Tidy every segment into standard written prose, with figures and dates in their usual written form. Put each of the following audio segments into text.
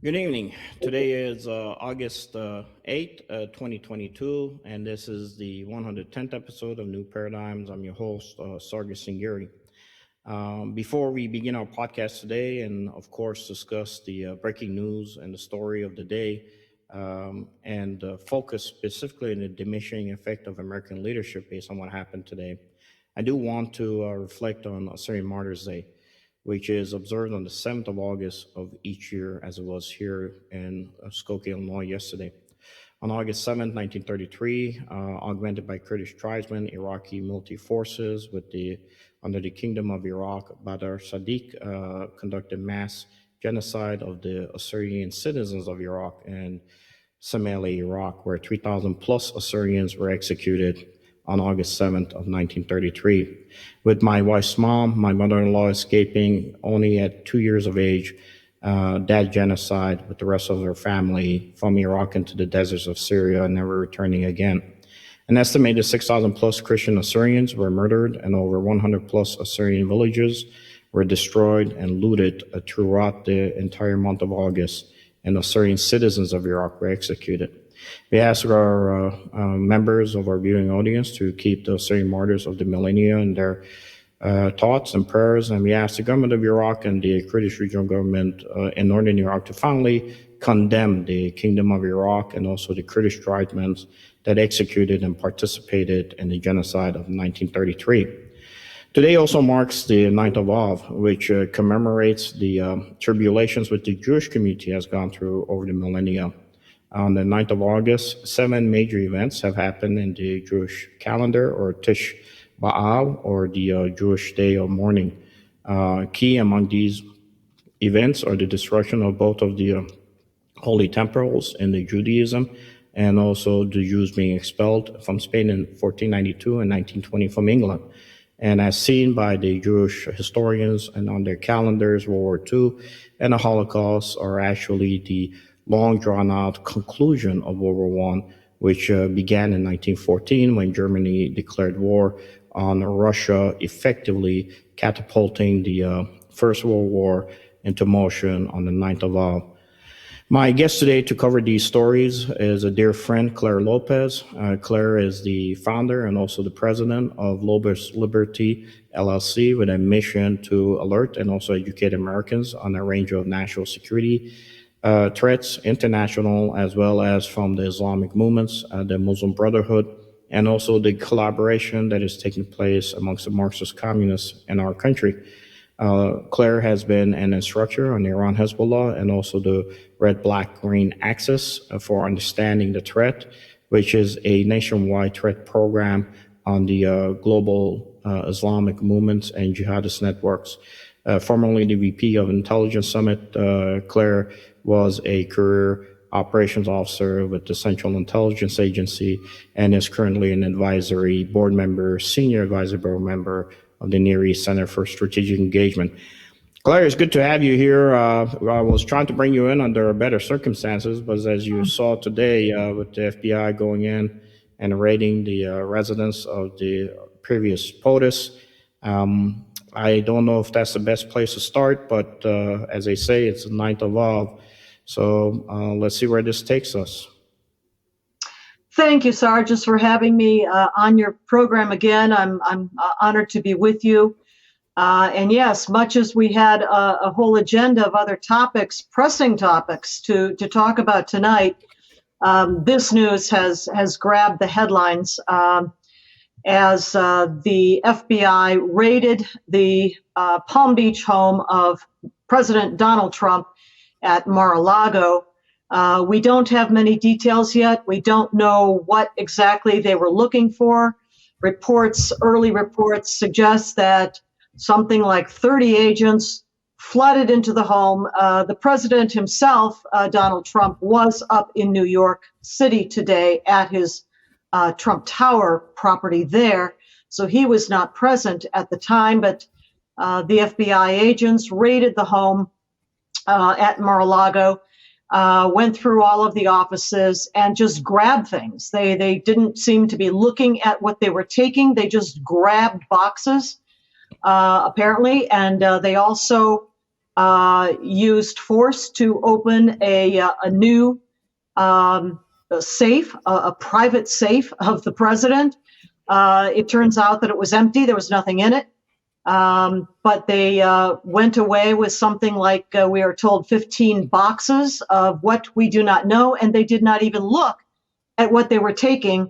Good evening. Today is August 8th, 2022, and this is the 110th episode of New Paradigms. I'm your host, Sargis Sangari. Before we begin our podcast today, and of course, discuss the breaking news and the story of the day, and focus specifically on the diminishing effect of American leadership based on what happened today, I do want to reflect on Assyrian Martyrs Day, which is observed on the 7th of August of each year, as it was here in Skokie, Illinois yesterday. On August 7th, 1933, augmented by Kurdish tribesmen, Iraqi military forces under the Kingdom of Iraq, Badr Sadiq conducted mass genocide of the Assyrian citizens of Iraq and Samali, Iraq, where 3,000 plus Assyrians were executed on August 7th of 1933. With my wife's mom, my mother-in-law escaping only at 2 years of age, that genocide with the rest of her family from Iraq into the deserts of Syria and never returning again. An estimated 6,000 plus Christian Assyrians were murdered and over 100 plus Assyrian villages were destroyed and looted throughout the entire month of August, and Assyrian citizens of Iraq were executed. We ask our members of our viewing audience to keep the Assyrian martyrs of the millennia in their thoughts and prayers, and we ask the government of Iraq and the Kurdish regional government in northern Iraq to finally condemn the Kingdom of Iraq and also the Kurdish tribesmen that executed and participated in the genocide of 1933. Today also marks the 9th of Av, which commemorates the tribulations which the Jewish community has gone through over the millennia. On the 9th of August, 7 major events have happened in the Jewish calendar, or Tish B'Av, or the Jewish day of mourning. Key among these events are the destruction of both of the holy temples in the Judaism, and also the Jews being expelled from Spain in 1492 and 1920 from England. And as seen by the Jewish historians and on their calendars, World War II and the Holocaust are actually the long drawn-out conclusion of World War I, which began in 1914 when Germany declared war on Russia, effectively catapulting the First World War into motion on the 9th of Av. My guest today to cover these stories is a dear friend, Clare Lopez. Clare is the founder and also the president of Lopez Liberty, LLC, with a mission to alert and also educate Americans on a range of national security threats, international as well as from the Islamic movements, the Muslim Brotherhood, and also the collaboration that is taking place amongst the Marxist communists in our country. Clare has been an instructor on Iran Hezbollah and also the Red, Black, Green Axis for understanding the threat, which is a nationwide threat program on the global Islamic movements and jihadist networks. Formerly the VP of Intelligence Summit, Clare was a career operations officer with the Central Intelligence Agency and is currently an advisory board member, senior advisory board member of the Near East Center for Strategic Engagement. Clare, it's good to have you here. I was trying to bring you in under better circumstances, but as you saw today with the FBI going in and raiding the residence of the previous POTUS, I don't know if that's the best place to start, but as they say, it's the 9th of Av. So let's see where this takes us. Thank you, Sargis, for having me on your program again. I'm honored to be with you. And yes, much as we had a whole agenda of other topics, pressing topics to talk about tonight, this news has grabbed the headlines as the FBI raided the Palm Beach home of President Donald Trump at Mar-a-Lago. We don't have many details yet. We don't know what exactly they were looking for. Early reports suggest that something like 30 agents flooded into the home. The president himself, Donald Trump, was up in New York City today at his Trump Tower property there. So he was not present at the time, but the FBI agents raided the home at Mar-a-Lago, went through all of the offices and just grabbed things. They didn't seem to be looking at what they were taking. They just grabbed boxes, apparently. And they also used force to open a new safe, a private safe of the president. It turns out that it was empty. There was nothing in it. But they went away with something like, we are told, 15 boxes of what we do not know, and they did not even look at what they were taking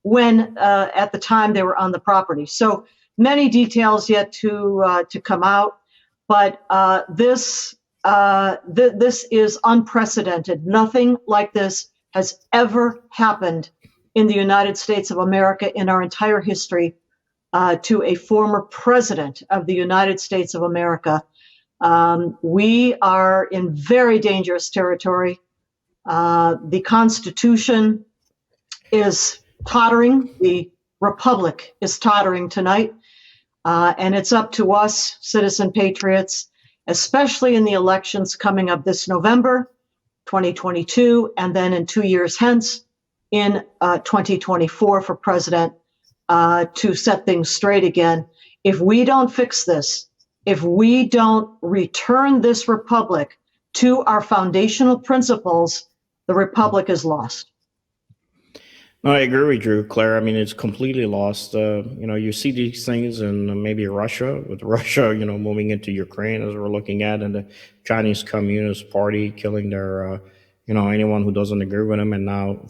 when, at the time, they were on the property. So many details yet to come out, but this is unprecedented. Nothing like this has ever happened in the United States of America in our entire history. To a former president of the United States of America. We are in very dangerous territory. The Constitution is tottering. The Republic is tottering tonight. And it's up to us, citizen patriots, especially in the elections coming up this November, 2022, and then in 2 years hence, in 2024 for president, to set things straight again. If we don't fix this, if we don't return this republic to our foundational principles, the republic is lost. No, I agree with you, Claire. I mean, it's completely lost. You see these things in maybe Russia, with Russia, moving into Ukraine, as we're looking at, and the Chinese Communist Party killing their, anyone who doesn't agree with them, and now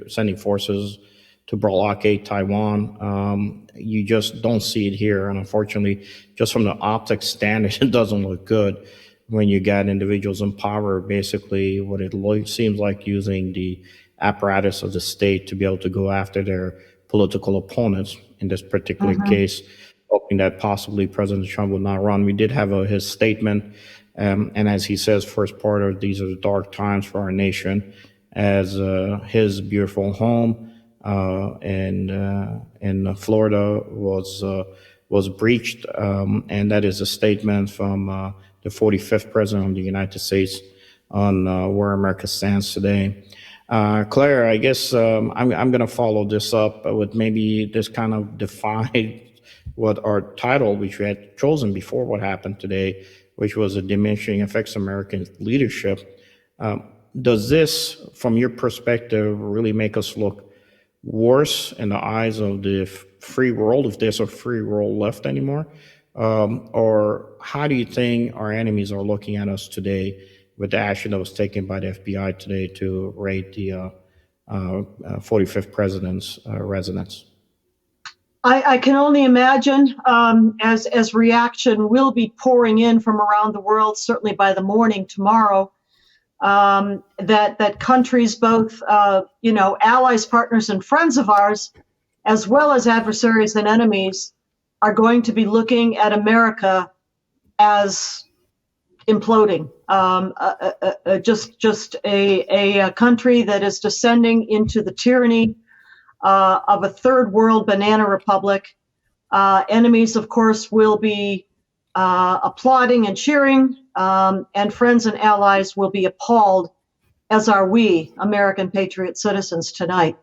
sending forces to blockade Taiwan. You just don't see it here. And unfortunately, just from the optics standard, it doesn't look good when you got individuals in power, basically what it seems like using the apparatus of the state to be able to go after their political opponents. In this particular case, hoping that possibly President Trump would not run. We did have his statement. And as he says, first part of these are the dark times for our nation, as his beautiful home in Florida was breached, and that is a statement from the 45th president of the United States on where America stands today. Claire, I guess I'm going to follow this up with maybe this kind of define what our title, which we had chosen before what happened today, which was a diminishing effects of American leadership. Does this, from your perspective, really make us look worse in the eyes of the free world, if there's a free world left anymore? Or how do you think our enemies are looking at us today with the action that was taken by the FBI today to raid the 45th president's residence? I can only imagine, as reaction will be pouring in from around the world, certainly by the morning tomorrow, that countries, both allies, partners, and friends of ours, as well as adversaries and enemies, are going to be looking at America as imploding. Just a country that is descending into the tyranny of a third world banana republic. Enemies, of course, will be applauding and cheering, and friends and allies will be appalled, as are we, American patriot citizens, tonight.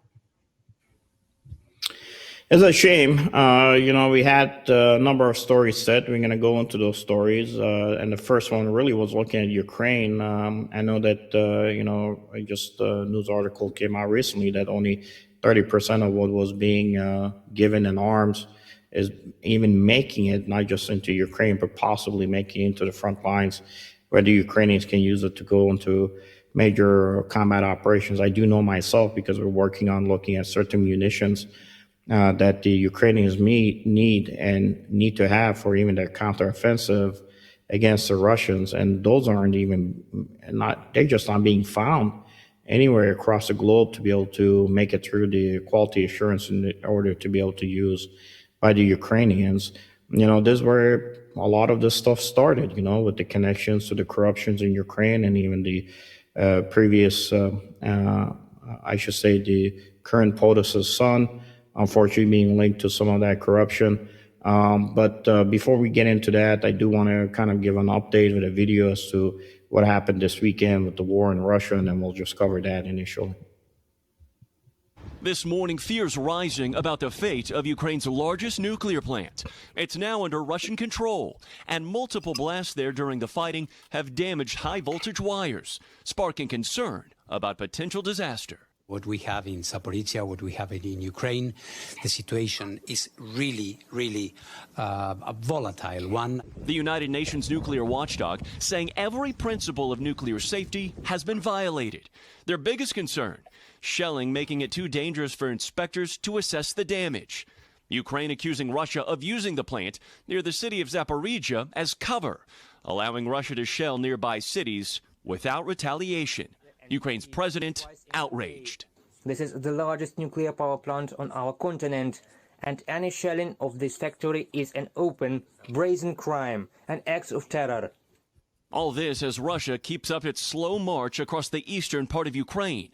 It's a shame. We had a number of stories set. We're going to go into those stories. And the first one really was looking at Ukraine. I know that, just a news article came out recently that only 30% of what was being given in arms is even making it, not just into Ukraine, but possibly making it into the front lines where the Ukrainians can use it to go into major combat operations. I do know myself, because we're working on looking at certain munitions that the Ukrainians need to have for even their counteroffensive against the Russians, and those they're just not being found anywhere across the globe to be able to make it through the quality assurance in order to be able to use by the Ukrainians. This is where a lot of this stuff started, with the connections to the corruptions in Ukraine, and even the previous, I should say, the current POTUS's son, unfortunately being linked to some of that corruption. But before we get into that, I do want to kind of give an update with a video as to what happened this weekend with the war in Russia, and then we'll just cover that initially. This morning, fears rising about the fate of Ukraine's largest nuclear plant. It's now under Russian control, and multiple blasts there during the fighting have damaged high-voltage wires, sparking concern about potential disaster. What we have in Zaporizhia, what we have in Ukraine, the situation is really, really a volatile one. The United Nations nuclear watchdog saying every principle of nuclear safety has been violated. Their biggest concern, shelling making it too dangerous for inspectors to assess the damage. Ukraine accusing Russia of using the plant near the city of Zaporizhia as cover, allowing Russia to shell nearby cities without retaliation. Ukraine's president outraged. This is the largest nuclear power plant on our continent, and any shelling of this factory is an open, brazen crime, an act of terror. All this as Russia keeps up its slow march across the eastern part of Ukraine.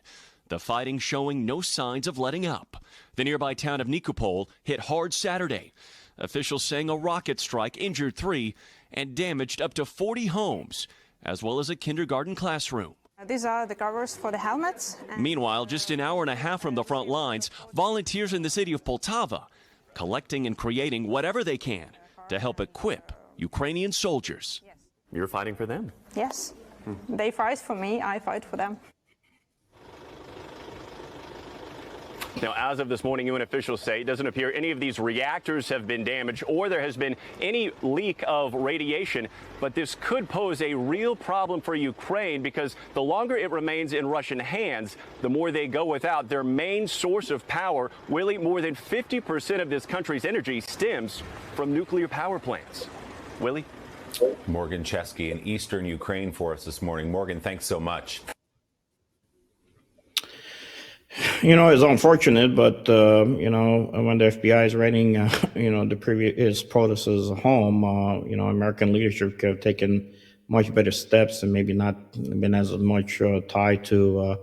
The fighting showing no signs of letting up. The nearby town of Nikopol hit hard Saturday. Officials saying a rocket strike injured 3 and damaged up to 40 homes, as well as a kindergarten classroom. These are the covers for the helmets. Meanwhile, just an hour and a half from the front lines, volunteers in the city of Poltava collecting and creating whatever they can to help equip Ukrainian soldiers. You're fighting for them? Yes. They fight for me, I fight for them. Now, as of this morning, UN officials say it doesn't appear any of these reactors have been damaged or there has been any leak of radiation. But this could pose a real problem for Ukraine because the longer it remains in Russian hands, the more they go without their main source of power. Really, more than 50% of this country's energy stems from nuclear power plants. Willie? Morgan Chesky in eastern Ukraine for us this morning. Morgan, thanks so much. You know, it's unfortunate, but, you know, when the FBI is raiding, you know, the previous protesters' home, you know, American leadership could have taken much better steps and maybe not been as much tied to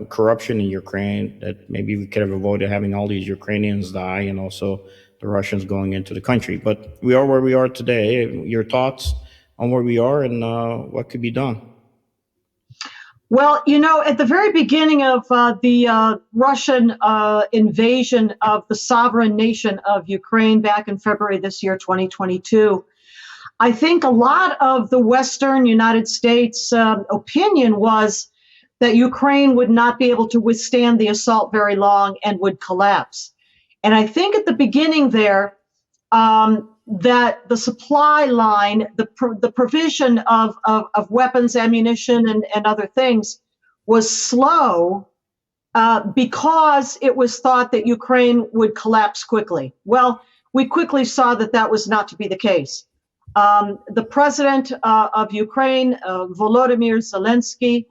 corruption in Ukraine, that maybe we could have avoided having all these Ukrainians die and also the Russians going into the country. But we are where we are today. Your thoughts on where we are and what could be done? Well, you know, at the very beginning of the Russian invasion of the sovereign nation of Ukraine back in February this year, 2022, I think a lot of the Western United States opinion was that Ukraine would not be able to withstand the assault very long and would collapse. And I think at the beginning there, that the supply line, the provision of weapons, ammunition, and other things was slow because it was thought that Ukraine would collapse quickly. Well, we quickly saw that that was not to be the case. The president of Ukraine, Volodymyr Zelensky,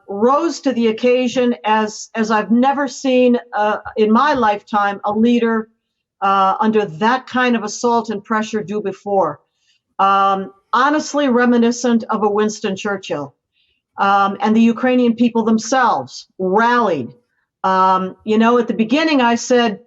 rose to the occasion as I've never seen in my lifetime a leader under that kind of assault and pressure do before. Honestly reminiscent of a Winston Churchill. And the Ukrainian people themselves rallied. You know, at the beginning I said,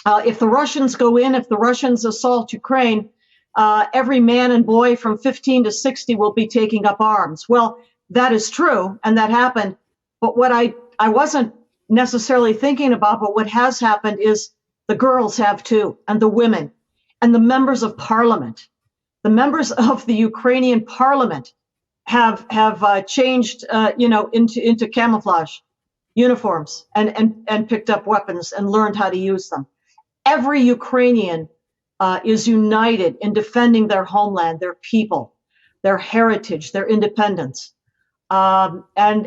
if the Russians go in, if the Russians assault Ukraine, every man and boy from 15 to 60 will be taking up arms. Well, that is true, and that happened. But what I wasn't necessarily thinking about, but what has happened is the girls have too, and the women, and the members of parliament. The members of the Ukrainian parliament have changed, you know, into camouflage uniforms and picked up weapons and learned how to use them. Every Ukrainian is united in defending their homeland, their people, their heritage, their independence. And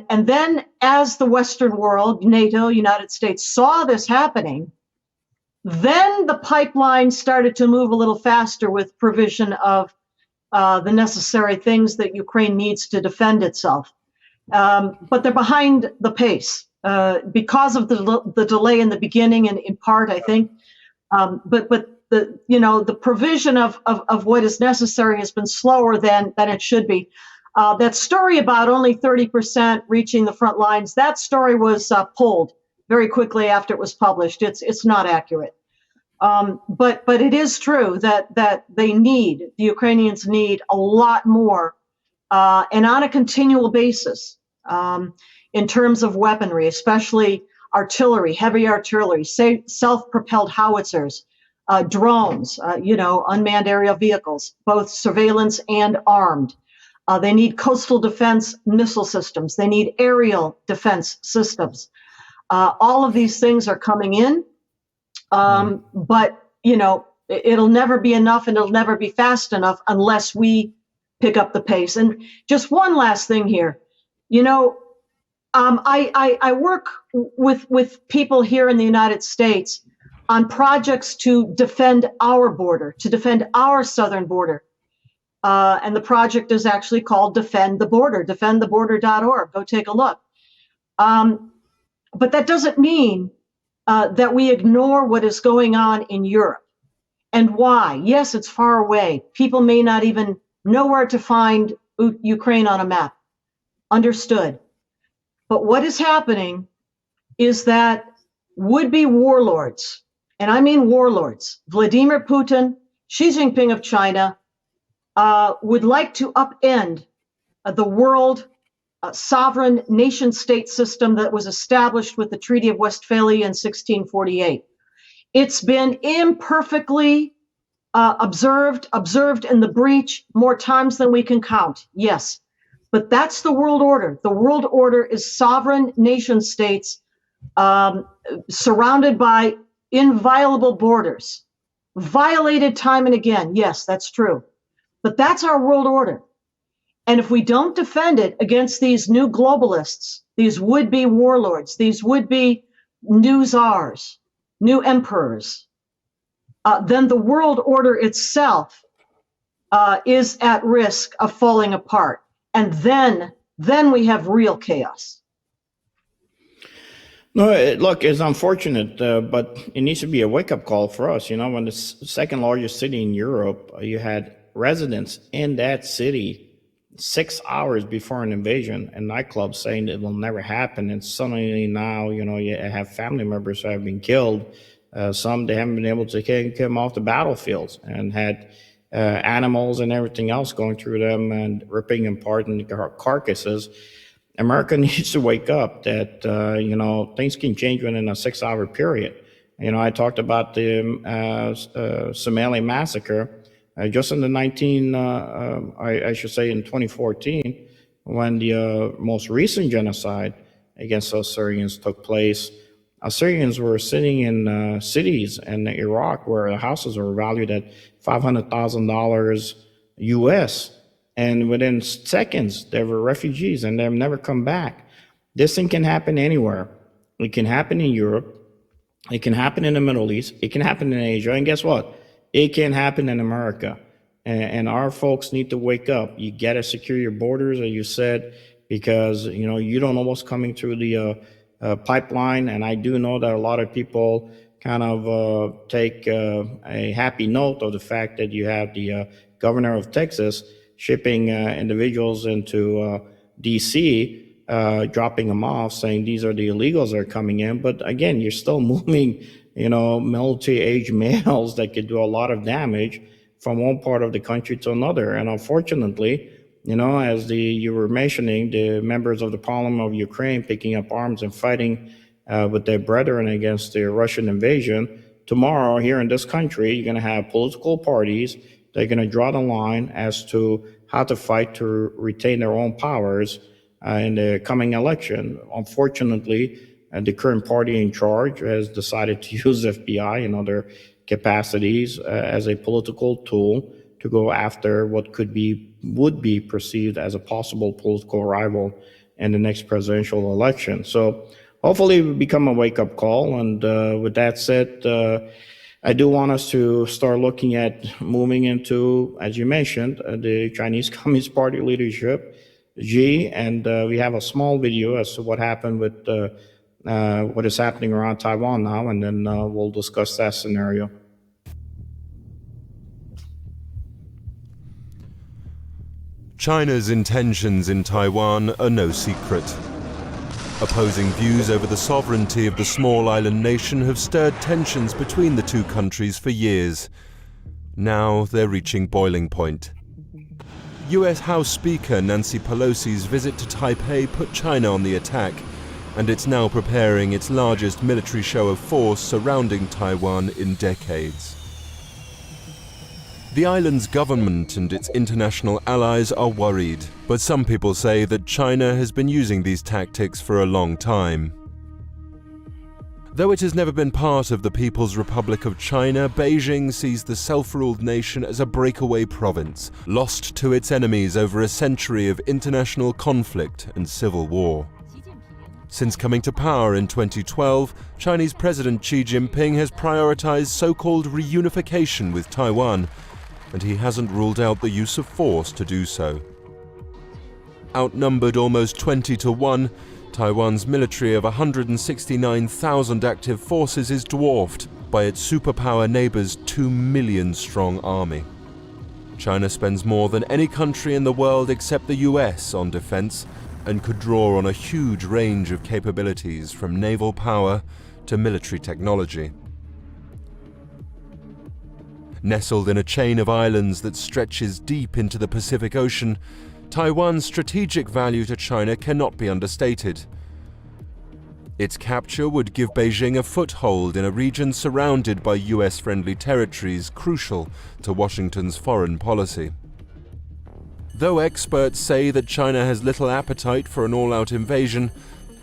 then as the Western world, NATO, United States, saw this happening, then the pipeline started to move a little faster with provision of the necessary things that Ukraine needs to defend itself. But they're behind the pace because of the delay in the beginning, and in part, I think. But the, you know, the provision of what is necessary has been slower than it should be. That story about only 30% reaching the front lines, that story was pulled very quickly after it was published. It's not accurate. But it is true that the Ukrainians need a lot more, and on a continual basis, in terms of weaponry, especially artillery, heavy artillery, self-propelled howitzers, drones, unmanned aerial vehicles, both surveillance and armed. They need coastal defense missile systems. They need aerial defense systems. All of these things are coming in, but, it'll never be enough and it'll never be fast enough unless we pick up the pace. And just one last thing here. I work with people here in the United States on projects to defend our border, to defend our southern border. And the project is actually called Defend the Border, defendtheborder.org. Go take a look. But that doesn't mean that we ignore what is going on in Europe. And why? Yes, it's far away. People may not even know where to find Ukraine on a map. Understood. But what is happening is that would-be warlords, and I mean warlords, Vladimir Putin, Xi Jinping of China, would like to upend the world sovereign nation-state system that was established with the Treaty of Westphalia in 1648. It's been imperfectly observed in the breach more times than we can count, yes. But that's the world order. The world order is sovereign nation-states surrounded by inviolable borders, violated time and again. Yes, that's true. But that's our world order. And if we don't defend it against these new globalists, these would-be warlords, these would-be new czars, new emperors, then the world order itself is at risk of falling apart. And then we have real chaos. No, look, it's unfortunate, but it needs to be a wake-up call for us. When the second largest city in Europe, you had residents in that city 6 hours before an invasion and nightclubs saying it will never happen. And suddenly now, you have family members who have been killed. Some, they haven't been able to get them off the battlefields and had animals and everything else going through them and ripping them apart in carcasses. America needs to wake up that, things can change within a 6-hour period. I talked about the Somali massacre. Just in the in 2014, when the most recent genocide against Assyrians took place, Assyrians were sitting in cities in Iraq where the houses were valued at $500,000 US. And within seconds, there were refugees and they've never come back. This thing can happen anywhere. It can happen in Europe. It can happen in the Middle East. It can happen in Asia. And guess what? It can happen in America. And our folks need to wake up. You got to secure your borders, as you said, because, you don't know what's coming through the pipeline. And I do know that a lot of people kind of take a happy note of the fact that you have the governor of Texas shipping individuals into D.C., dropping them off, saying these are the illegals that are coming in. But again, you're still moving, military-age males that could do a lot of damage from one part of the country to another. And unfortunately, as you were mentioning, the members of the Parliament of Ukraine picking up arms and fighting with their brethren against the Russian invasion, tomorrow here in this country, you're going to have political parties that are going to draw the line as to how to fight to retain their own powers in the coming election. Unfortunately, the current party in charge has decided to use FBI and other capacities as a political tool to go after what would be perceived as a possible political rival in the next presidential election. So hopefully it will become a wake-up call. And with that said, I do want us to start looking at moving into, as you mentioned, the Chinese Communist Party leadership, Xi, and we have a small video as to what happened with what is happening around Taiwan now, and then we'll discuss that scenario. China's intentions in Taiwan are no secret. Opposing views over the sovereignty of the small island nation have stirred tensions between the two countries for years. Now they're reaching boiling point. US House Speaker Nancy Pelosi's visit to Taipei put China on the attack, and it's now preparing its largest military show of force surrounding Taiwan in decades. The island's government and its international allies are worried, but some people say that China has been using these tactics for a long time. Though it has never been part of the People's Republic of China, Beijing sees the self-ruled nation as a breakaway province, lost to its enemies over a century of international conflict and civil war. Since coming to power in 2012, Chinese President Xi Jinping has prioritized so-called reunification with Taiwan, and he hasn't ruled out the use of force to do so. Outnumbered almost 20-1, Taiwan's military of 169,000 active forces is dwarfed by its superpower neighbor's 2 million-strong army. China spends more than any country in the world except the US on defense, and could draw on a huge range of capabilities from naval power to military technology. Nestled in a chain of islands that stretches deep into the Pacific Ocean, Taiwan's strategic value to China cannot be understated. Its capture would give Beijing a foothold in a region surrounded by US-friendly territories crucial to Washington's foreign policy. Though experts say that China has little appetite for an all-out invasion,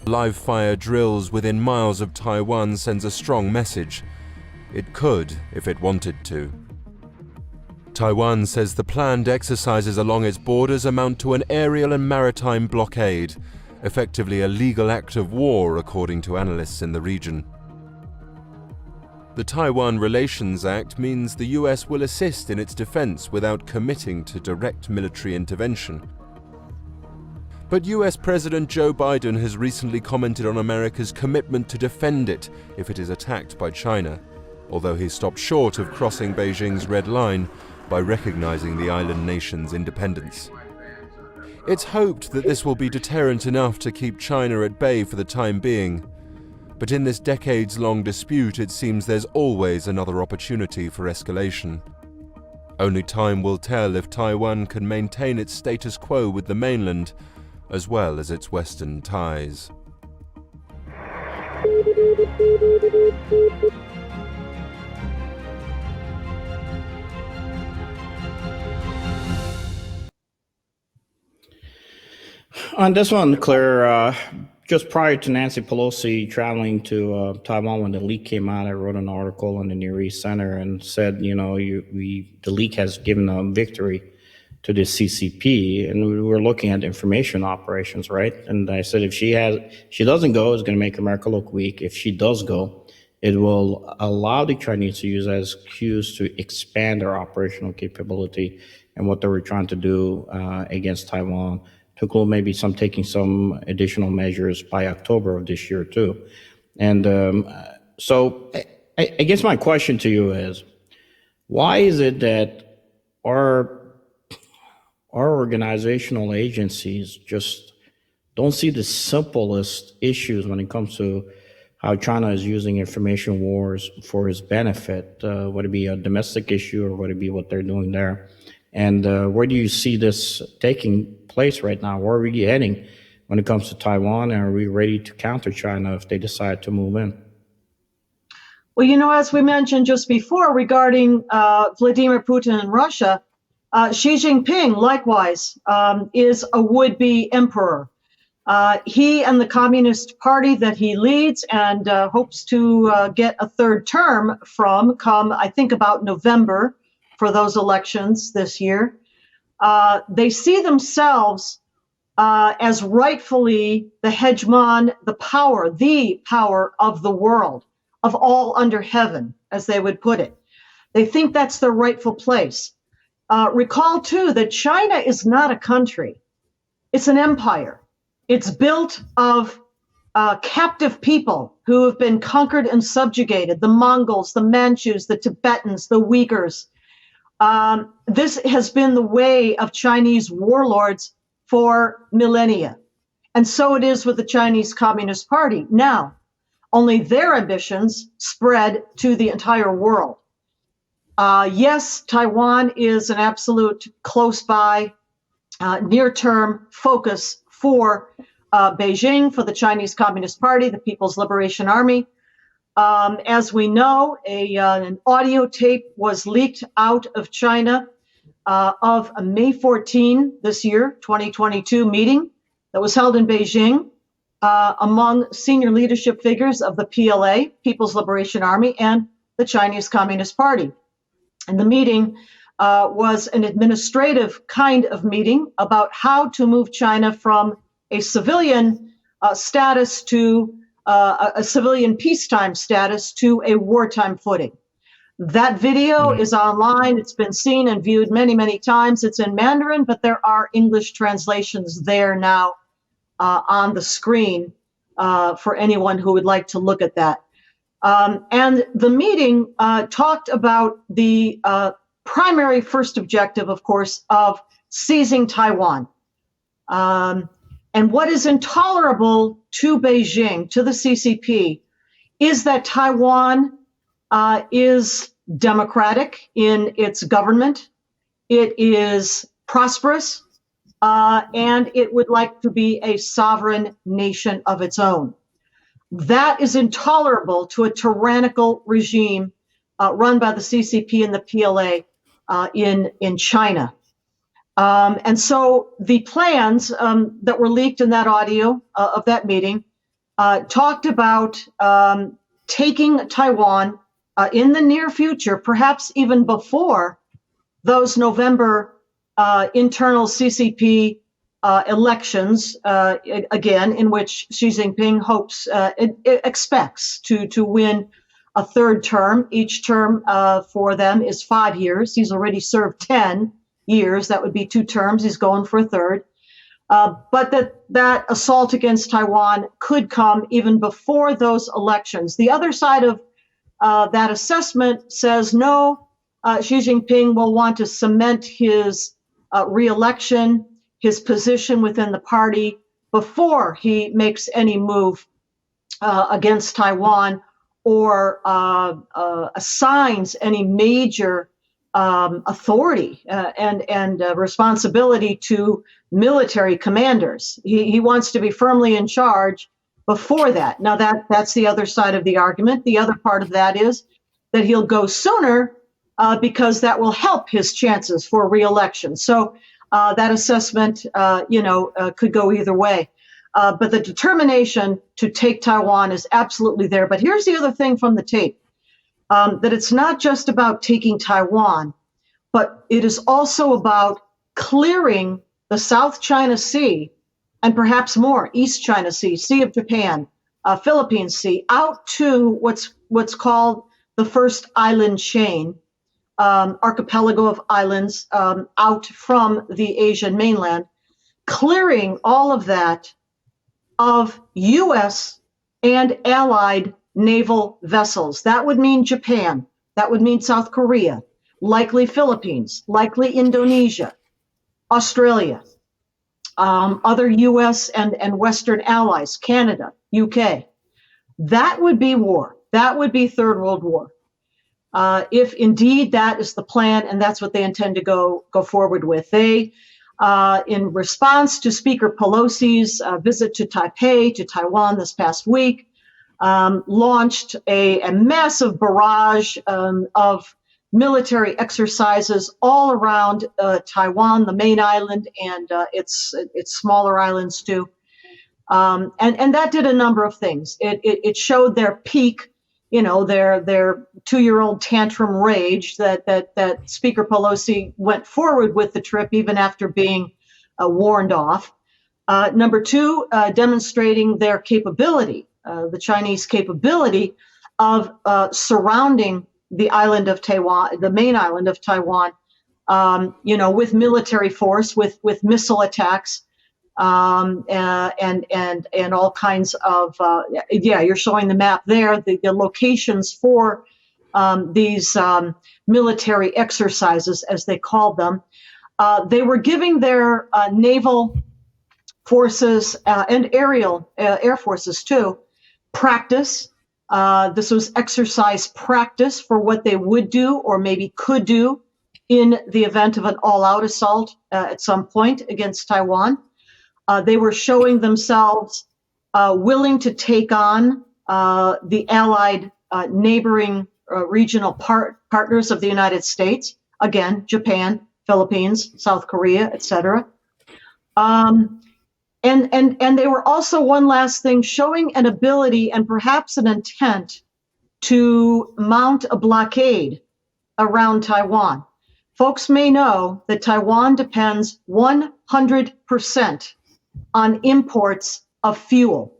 live-fire drills within miles of Taiwan sends a strong message. It could if it wanted to. Taiwan says the planned exercises along its borders amount to an aerial and maritime blockade, effectively a legal act of war according to analysts in the region. The Taiwan Relations Act means the US will assist in its defense without committing to direct military intervention. But US President Joe Biden has recently commented on America's commitment to defend it if it is attacked by China, although he stopped short of crossing Beijing's red line by recognizing the island nation's independence. It's hoped that this will be deterrent enough to keep China at bay for the time being, but in this decades-long dispute it seems there's always another opportunity for escalation. Only time will tell if Taiwan can maintain its status quo with the mainland, as well as its Western ties. On this one, Claire, just prior to Nancy Pelosi traveling to Taiwan when the leak came out, I wrote an article on the Near East Center and said, the leak has given a victory to the CCP, and we were looking at information operations, right? And I said, if she doesn't go, it's going to make America look weak. If she does go, it will allow the Chinese to use as cues to expand their operational capability and what they were trying to do against Taiwan, to include maybe taking some additional measures by October of this year too. And so I guess my question to you is, why is it that our organizational agencies just don't see the simplest issues when it comes to how China is using information wars for its benefit, whether it be a domestic issue or whether it be what they're doing there? And where do you see this taking place right now? Where are we heading when it comes to Taiwan? And are we ready to counter China if they decide to move in? Well, as we mentioned just before regarding Vladimir Putin and Russia, Xi Jinping, likewise, is a would-be emperor. He and the Communist Party that he leads and hopes to get a third term from come, I think, about November for those elections this year. They see themselves as rightfully the hegemon, the power of the world, of all under heaven, as they would put it. They think that's their rightful place. Recall, too, that China is not a country. It's an empire. It's built of captive people who have been conquered and subjugated, the Mongols, the Manchus, the Tibetans, the Uyghurs. This has been the way of Chinese warlords for millennia. And so it is with the Chinese Communist Party. Now, only their ambitions spread to the entire world. Yes, Taiwan is an absolute close by, near-term focus for Beijing for the Chinese Communist Party, the People's Liberation Army. As we know, an audio tape was leaked out of China of a May 14 this year, 2022 meeting that was held in Beijing among senior leadership figures of the PLA, People's Liberation Army, and the Chinese Communist Party. And the meeting was an administrative kind of meeting about how to move China from a civilian status to a civilian peacetime status to a wartime footing. That video is online. It's been seen and viewed many, many times. It's in Mandarin, but there are English translations there now on the screen for anyone who would like to look at that. And the meeting talked about the primary first objective, of course, of seizing Taiwan. And what is intolerable to Beijing, to the CCP, is that Taiwan is democratic in its government. It is prosperous, and it would like to be a sovereign nation of its own. That is intolerable to a tyrannical regime run by the CCP and the PLA in China. And so the plans that were leaked in that audio of that meeting talked about taking Taiwan in the near future, perhaps even before those November internal CCP elections, again, in which Xi Jinping expects to win a third term. Each term for them is 5 years. He's already served 10 years. That would be 2 terms. He's going for a third. But that assault against Taiwan could come even before those elections. The other side of that assessment says no, Xi Jinping will want to cement his re-election, his position within the party before he makes any move against Taiwan or assigns any major authority and responsibility to military commanders. He wants to be firmly in charge before that. Now that's the other side of the argument. The other part of that is that he'll go sooner because that will help his chances for re-election. So that assessment, could go either way. But the determination to take Taiwan is absolutely there. But here's the other thing from the tape, that it's not just about taking Taiwan, but it is also about clearing the South China Sea and perhaps more, East China Sea, Sea of Japan, Philippine Sea, out to what's called the first island chain, archipelago of islands out from the Asian mainland, clearing all of that of U.S. and allied naval vessels. That would mean Japan. That would mean South Korea, likely Philippines, likely Indonesia, Australia, other U.S. and Western allies, Canada, UK. That would be war. That would be Third World War. If indeed that is the plan, and that's what they intend to go forward with. They, in response to Speaker Pelosi's visit to Taipei, to Taiwan this past week, launched a massive barrage of military exercises all around Taiwan, the main island, and its smaller islands too. And that did a number of things. It showed their peak, their 2-year-old tantrum rage that Speaker Pelosi went forward with the trip even after being warned off. Number 2, demonstrating their capability, the Chinese capability of surrounding the island of Taiwan, the main island of Taiwan, with military force, with missile attacks, and all kinds of, you're showing the map there, the locations for these military exercises, as they called them. They were giving their naval forces and air forces too practice. This was exercise practice for what they would do or maybe could do in the event of an all-out assault at some point against Taiwan. They were showing themselves willing to take on the allied neighboring regional partners of the United States, again, Japan, Philippines, South Korea, etc. And they were also, one last thing, showing an ability and perhaps an intent to mount a blockade around Taiwan. Folks may know that Taiwan depends 100% on imports of fuel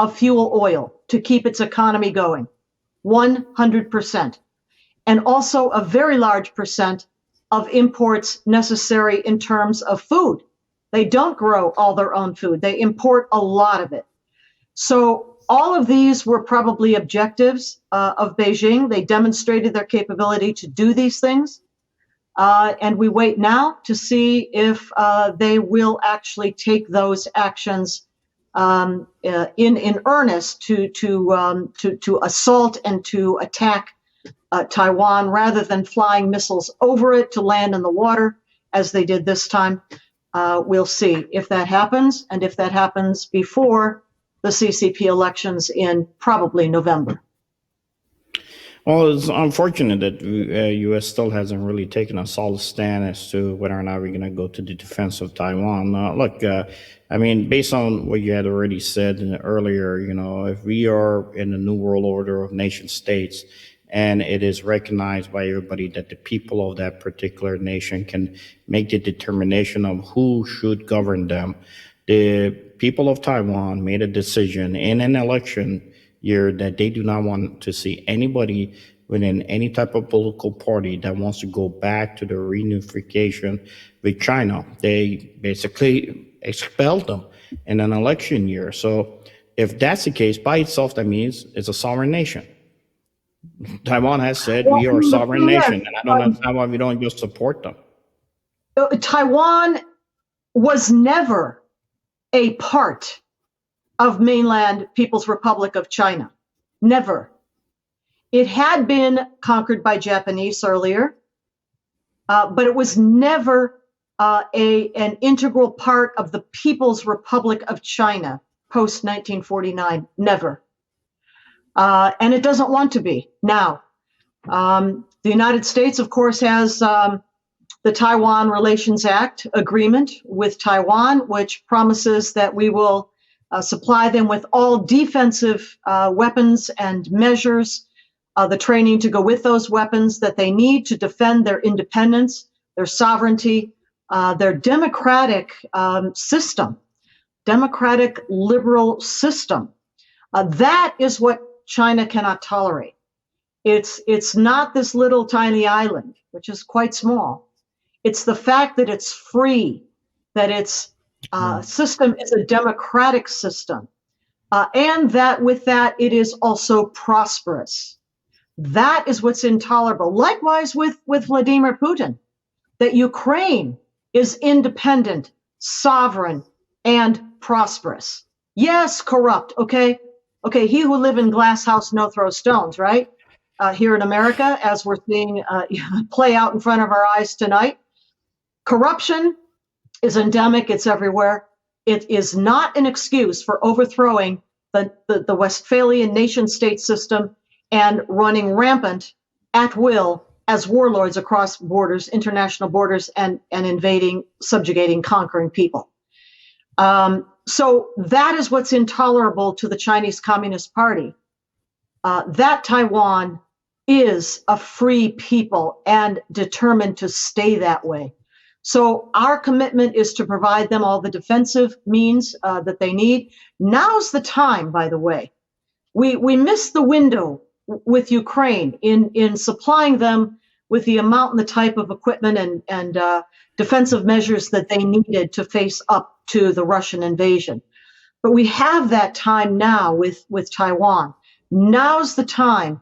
oil to keep its economy going. 100%. And also a very large percent of imports necessary in terms of food. They don't grow all their own food. They import a lot of it. So all of these were probably objectives of Beijing. They demonstrated their capability to do these things. And we wait now to see if they will actually take those actions in earnest to assault and to attack Taiwan rather than flying missiles over it to land in the water as they did this time. We'll see if that happens, and if that happens before the CCP elections in probably November. Well, it's unfortunate that U.S. still hasn't really taken a solid stand as to whether or not we're going to go to the defense of Taiwan. Look, I mean, based on what you had already said earlier, you know, if we are in the new world order of nation states, and it is recognized by everybody that the people of that particular nation can make the determination of who should govern them, the people of Taiwan made a decision in an election year that they do not want to see anybody within any type of political party that wants to go back to the reunification with China. They basically expelled them in an election year. So if that's the case, by itself, that means it's a sovereign nation. Taiwan has said we are a sovereign nation, and I don't understand why we don't just support them. Taiwan was never a part of mainland People's Republic of China. Never. It had been conquered by Japanese earlier, but it was never an integral part of the People's Republic of China post 1949. Never. And it doesn't want to be now. The United States, of course, has the Taiwan Relations Act agreement with Taiwan, which promises that we will supply them with all defensive weapons and measures, the training to go with those weapons that they need to defend their independence, their sovereignty, their democratic system, democratic liberal system. That is what China cannot tolerate. It's not this little tiny island, which is quite small. It's the fact that it's free, that its system is a democratic system, and that with that it is also prosperous. That is what's intolerable. Likewise with Vladimir Putin, that Ukraine is independent, sovereign, and prosperous. Yes, corrupt, okay? Okay, he who live in glass house no throw stones, right? Here in America, as we're seeing play out in front of our eyes tonight. Corruption is endemic, it's everywhere. It is not an excuse for overthrowing the Westphalian nation-state system and running rampant at will as warlords across borders, international borders, and invading, subjugating, conquering people. So that is what's intolerable to the Chinese Communist Party. That Taiwan is a free people and determined to stay that way. So our commitment is to provide them all the defensive means that they need. Now's the time, by the way. We missed the window with Ukraine in supplying them with the amount and the type of equipment and defensive measures that they needed to face up to the Russian invasion. But we have that time now with Taiwan. Now's the time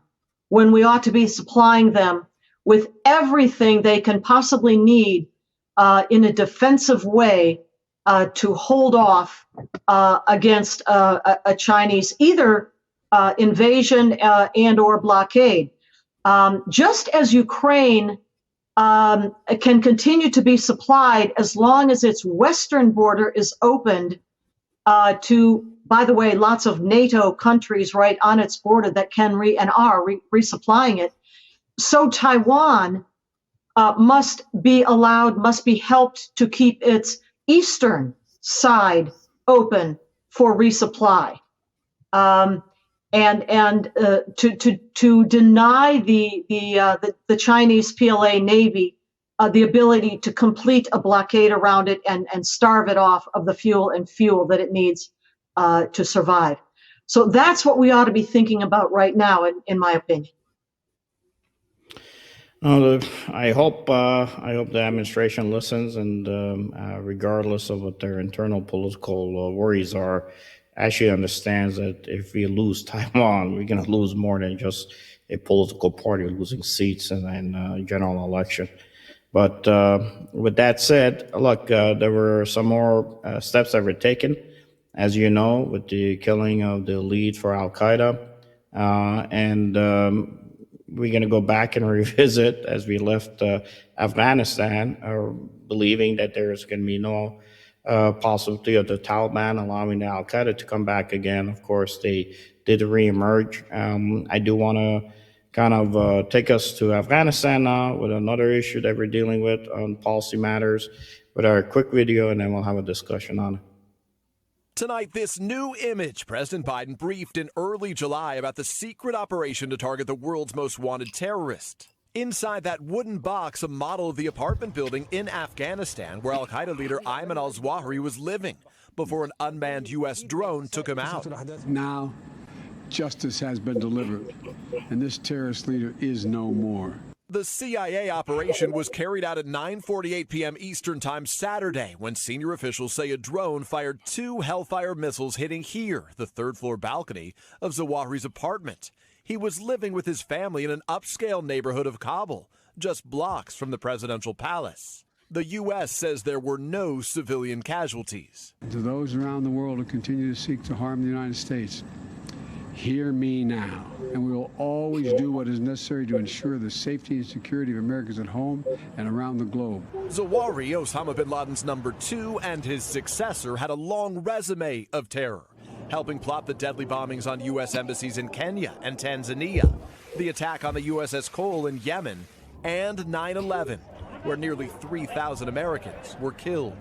when we ought to be supplying them with everything they can possibly need in a defensive way to hold off against a Chinese either invasion and or blockade. Just as Ukraine can continue to be supplied as long as its western border is opened to, by the way, lots of NATO countries right on its border that can are resupplying it. So Taiwan must be helped to keep its eastern side open for resupply. And to deny the Chinese PLA Navy the ability to complete a blockade around it and starve it off of the fuel that it needs to survive. So that's what we ought to be thinking about right now, in my opinion. I hope the administration listens, and regardless of what their internal political worries are, actually understands that if we lose Taiwan, we're going to lose more than just a political party losing seats in a general election. But with that said, look, there were some more steps that were taken, as you know, with the killing of the lead for Al-Qaeda. And we're going to go back and revisit as we left Afghanistan, believing that there's going to be no possibility of the Taliban allowing the Al-Qaeda to come back again. Of course, they did reemerge. I do want to kind of take us to Afghanistan now with another issue that we're dealing with on policy matters with our quick video, and then we'll have a discussion on it. Tonight, this new image. President Biden briefed in early July about the secret operation to target the world's most wanted terrorist. Inside that wooden box, a model of the apartment building in Afghanistan where al-Qaeda leader Ayman al-Zawahiri was living before an unmanned U.S. drone took him out. Now, justice has been delivered, and this terrorist leader is no more. The CIA operation was carried out at 9:48 p.m. Eastern Time Saturday when senior officials say a drone fired 2 Hellfire missiles hitting here, the third-floor balcony of Zawahiri's apartment. He was living with his family in an upscale neighborhood of Kabul, just blocks from the presidential palace. The U.S. says there were no civilian casualties. To those around the world who continue to seek to harm the United States, hear me now, and we will always do what is necessary to ensure the safety and security of Americans at home and around the globe. Zawahiri, Osama bin Laden's number 2, and his successor had a long resume of terror, helping plot the deadly bombings on U.S. embassies in Kenya and Tanzania, the attack on the USS Cole in Yemen, and 9/11, where nearly 3,000 Americans were killed.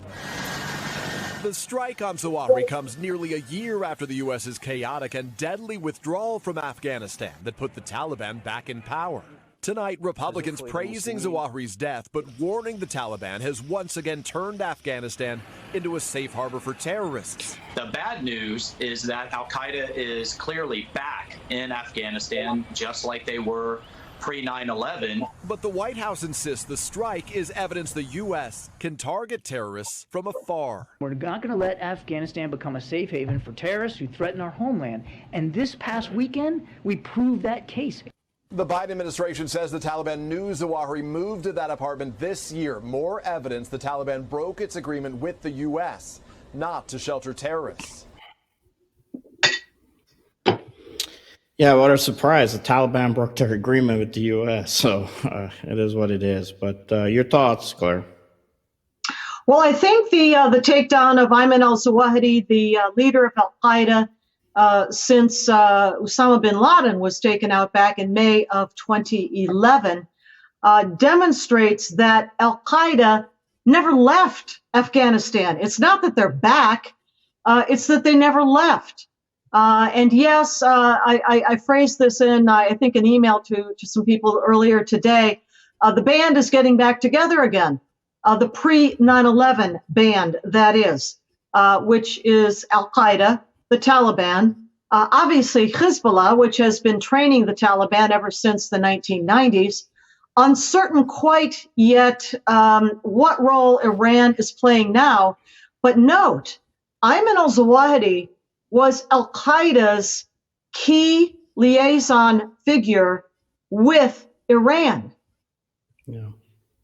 The strike on Zawahiri comes nearly a year after the U.S.'s chaotic and deadly withdrawal from Afghanistan that put the Taliban back in power. Tonight, Republicans praising Zawahiri's death, but warning the Taliban has once again turned Afghanistan into a safe harbor for terrorists. The bad news is that Al-Qaeda is clearly back in Afghanistan, just like they were pre-9/11. But the White House insists the strike is evidence the U.S. can target terrorists from afar. We're not going to let Afghanistan become a safe haven for terrorists who threaten our homeland. And this past weekend, we proved that case. The Biden administration says the Taliban knew Zawahiri moved to that apartment this year. More evidence the Taliban broke its agreement with the U.S. not to shelter terrorists. Yeah, what a surprise. The Taliban broke their agreement with the U.S., so it is what it is. But your thoughts, Claire? Well, I think the takedown of Ayman al-Zawahiri, the leader of al-Qaeda, since Osama bin Laden was taken out back in May of 2011, demonstrates that al-Qaeda never left Afghanistan. It's not that they're back, it's that they never left. And yes, I phrased this in, I think, an email to some people earlier today. The band is getting back together again. The pre-9/11 band, that is, which is Al-Qaeda, the Taliban, obviously Hezbollah, which has been training the Taliban ever since the 1990s. Uncertain quite yet what role Iran is playing now. But note, Ayman al-Zawahiri was al-Qaeda's key liaison figure with Iran. Yeah.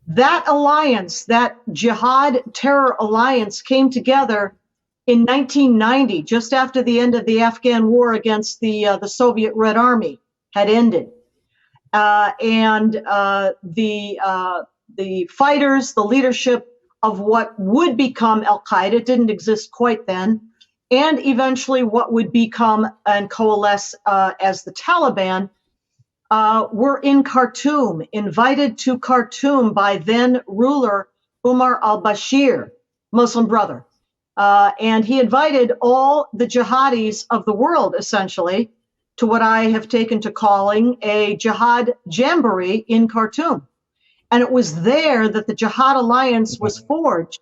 That alliance, that jihad terror alliance, came together in 1990, just after the end of the Afghan war against the Soviet Red Army had ended. And the fighters, the leadership of what would become al-Qaeda, didn't exist quite then, and eventually what would become and coalesce as the Taliban, were in Khartoum, invited to Khartoum by then ruler Umar al-Bashir, Muslim brother. And he invited all the jihadis of the world, essentially, to what I have taken to calling a jihad jamboree in Khartoum. And it was there that the Jihad Alliance was forged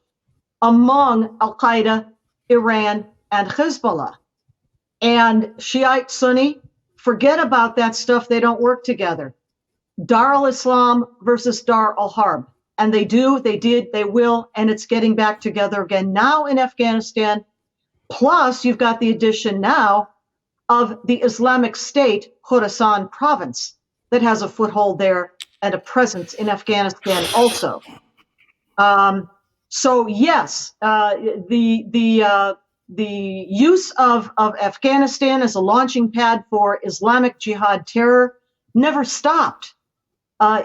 among Al-Qaeda, Iran, and Hezbollah. And Shiite, Sunni, forget about that stuff. They don't work together. Dar al-Islam versus Dar al-Harb. And they do, they did, they will, and it's getting back together again now in Afghanistan. Plus, you've got the addition now of the Islamic State Khorasan province that has a foothold there and a presence in Afghanistan also. So yes, the use of Afghanistan as a launching pad for Islamic jihad terror never stopped.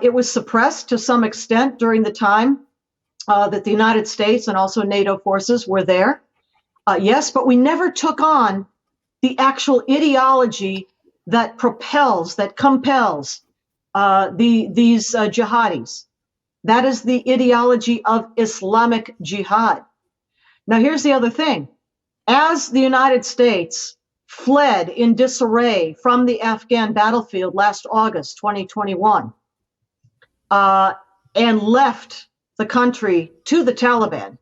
It was suppressed to some extent during the time that the United States and also NATO forces were there. Yes, but we never took on the actual ideology that propels, that compels these jihadis. That is the ideology of Islamic jihad. Now, here's the other thing. As the United States fled in disarray from the Afghan battlefield last August 2021 and left the country to the Taliban,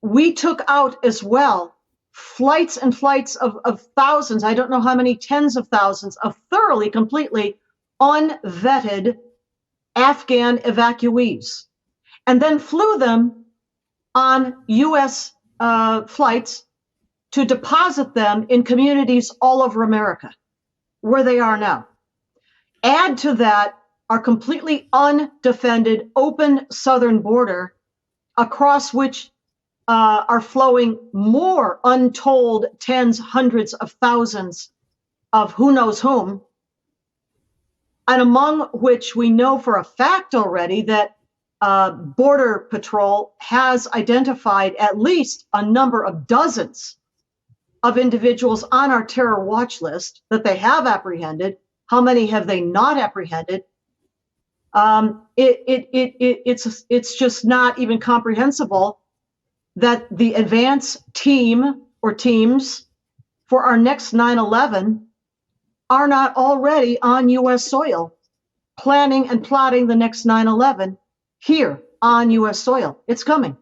we took out as well flights and flights of thousands, I don't know how many tens of thousands of thoroughly, completely unvetted Afghan evacuees, and then flew them on U.S. Flights to deposit them in communities all over America, where they are now. Add to that our completely undefended, open southern border, across which are flowing more untold tens, hundreds of thousands of who knows whom, and among which we know for a fact already that Border Patrol has identified at least a number of dozens of individuals on our terror watch list that they have apprehended. How many have they not apprehended? It's just not even comprehensible that the advance team or teams for our next 9/11 are not already on U.S. soil, planning and plotting the next 9/11 here on U.S. soil. It's coming.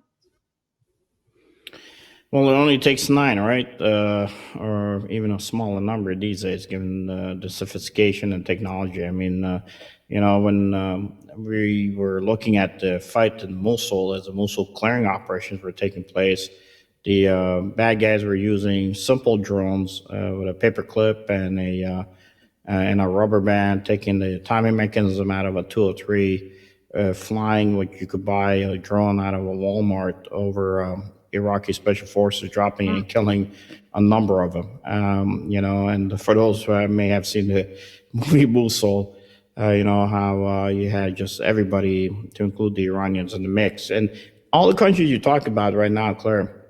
Well, it only takes 9, right? Or even a smaller number these days, given the sophistication and technology. I mean, when we were looking at the fight in Mosul, as the Mosul clearing operations were taking place, the bad guys were using simple drones with a paper clip and a rubber band, taking the timing mechanism out of a 203, flying what you could buy a drone out of a Walmart over Iraqi special forces, dropping and killing a number of them. And for those who may have seen the movie Mosul, how you had just everybody, to include the Iranians, in the mix. And all the countries you talk about right now, Claire,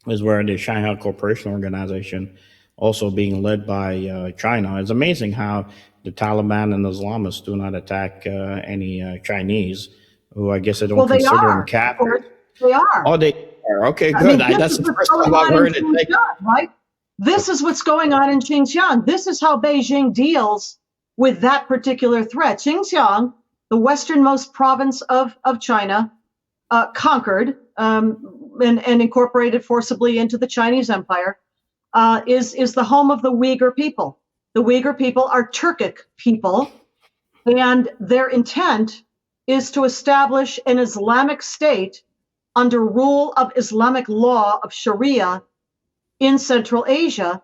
is where the Shanghai Cooperation Organization, also being led by China. It's amazing how the Taliban and the Islamists do not attack any Chinese, who I guess they don't consider them captives. They are. Oh, they are. Okay, good. That's the first time I've heard it. Right? This is what's going on in Xinjiang. This is how Beijing deals with that particular threat. Xinjiang, the westernmost province of China, conquered and incorporated forcibly into the Chinese Empire, is the home of the Uyghur people. The Uyghur people are Turkic people, and their intent is to establish an Islamic state under rule of Islamic law of Sharia in Central Asia,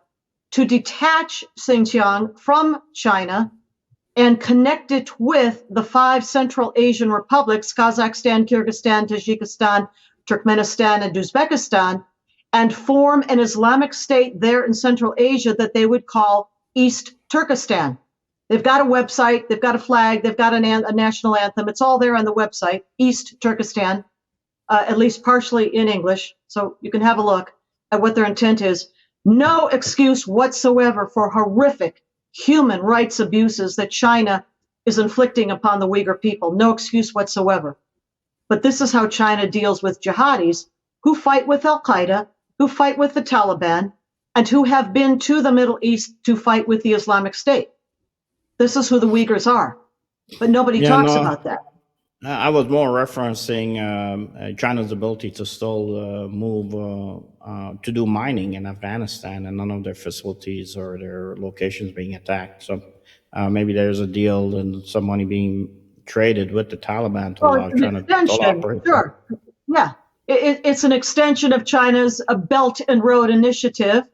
to detach Xinjiang from China and connect it with the 5 Central Asian republics, Kazakhstan, Kyrgyzstan, Tajikistan, Turkmenistan, and Uzbekistan, and form an Islamic state there in Central Asia that they would call East Turkestan. They've got a website, they've got a flag, they've got a national anthem. It's all there on the website, East Turkestan. at least partially in English, so you can have a look at what their intent is. No excuse whatsoever for horrific human rights abuses that China is inflicting upon the Uyghur people. No excuse whatsoever. But this is how China deals with jihadis who fight with Al-Qaeda, who fight with the Taliban, and who have been to the Middle East to fight with the Islamic State. This is who the Uyghurs are. But nobody talks about that. I was more referencing China's ability to still move to do mining in Afghanistan, and none of their facilities or their locations being attacked. So maybe there's a deal and some money being traded with the Taliban to allow China to still operate. Sure. Yeah. It's an extension of China's Belt and Road Initiative,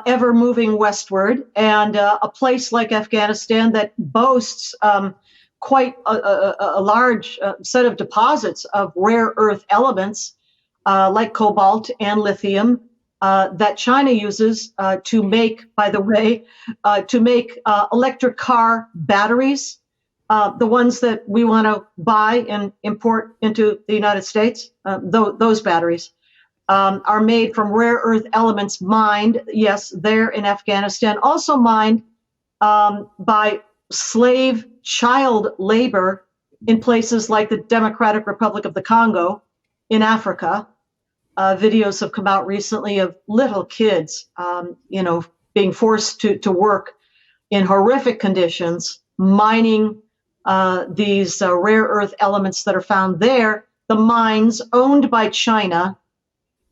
ever moving westward, and a place like Afghanistan that boasts quite a large set of deposits of rare earth elements like cobalt and lithium that China uses to make, by the way, electric car batteries, the ones that we want to buy and import into the United States. Those batteries are made from rare earth elements mined, yes, there in Afghanistan, also mined by slave child labor in places like the Democratic Republic of the Congo in Africa. Videos have come out recently of little kids, being forced to work in horrific conditions, mining these rare earth elements that are found there, the mines owned by China,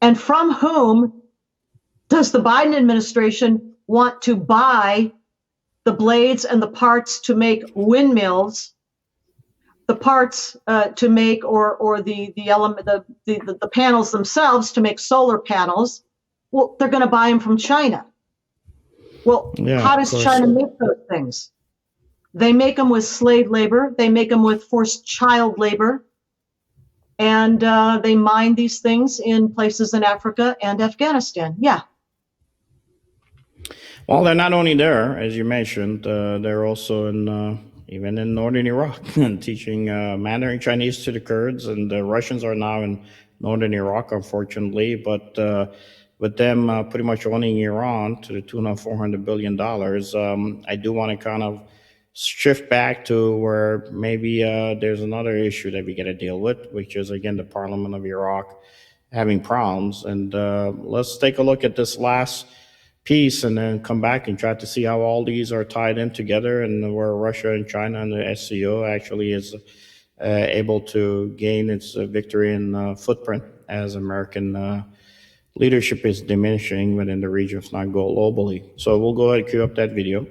and from whom does the Biden administration want to buy the blades and the parts to make windmills, the parts to make, or the element, the panels themselves to make solar panels? Well, they're going to buy them from China. Well, how does China make those things? They make them with slave labor. They make them with forced child labor. And they mine these things in places in Africa and Afghanistan. Yeah. Well, they're not only there, as you mentioned, they're also even in northern Iraq and teaching Mandarin Chinese to the Kurds, and the Russians are now in northern Iraq, unfortunately, but with them pretty much owning Iran to the tune of $400 billion, I do want to kind of shift back to where maybe there's another issue that we got to deal with, which is, again, the Parliament of Iraq having problems. And let's take a look at this last piece and then come back and try to see how all these are tied in together, and where Russia and China and the SCO actually is able to gain its victory and footprint as American leadership is diminishing within the region, if not globally. So we'll go ahead and cue up that video.